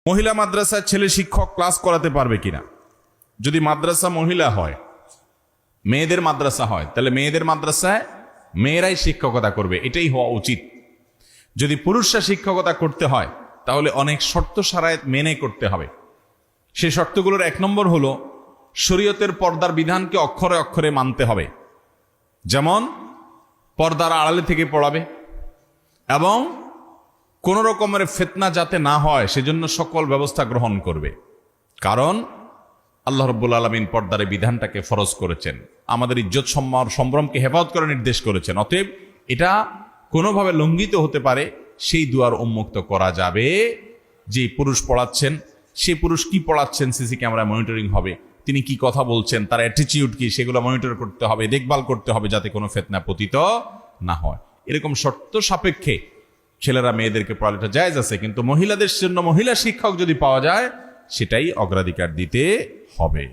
মহিলা মাদ্রাসায় ছেলে শিক্ষক ক্লাস করাতে পারবে কিনা? যদি মাদ্রাসা মহিলা হয়, মেয়েদের মাদ্রাসা হয়, তাহলে মেয়েদের মাদ্রাসায় মেয়েরাই শিক্ষকতা করবে, এটাই হওয়া উচিত। যদি পুরুষরা শিক্ষকতা করতে হয় তাহলে অনেক শর্ত শারায়েত মেনে করতে হবে। সেই শর্তগুলোর 1 নম্বর হলো শরীয়তের পর্দার বিধানকে অক্ষরে অক্ষরে মানতে হবে। যেমন পর্দার আড়ালে থেকে পড়াবে এবং কোন রকমের ফিতনা যাতে না হয় সেজন্য সকল ব্যবস্থা গ্রহণ করবে। কারণ আল্লাহ রাব্বুল আলামিন পর্দার এই বিধানটাকে ফরজ করেছেন, আমাদের ইজ্জত সম্ভ্রমকে হেফাজত করে নির্দেশ করেছেন। অতএব এটা কোনোভাবে লঙ্ঘিত হতে পারে সেই দুয়ার উন্মুক্ত করা যাবে। যে পুরুষ পড়াচ্ছেন সেই পুরুষ কি পড়াচ্ছেন সিসি ক্যামেরা মনিটরিং হবে, তিনি কি কথা বলছেন, তার অ্যাটিটিউড কি, সেগুলো মনিটর করতে হবে, দেখভাল করতে হবে যাতে কোনো ফিতনা পতিত না হয়। এরকম শর্ত সাপেক্ষে ছেলেরা মেয়েদেরকে পড়ালেটা জায়েজ আছে, কিন্তু মহিলাদের জন্য মহিলা শিক্ষক যদি পাওয়া যায় সেটাই অগ্রাধিকার দিতে হবে।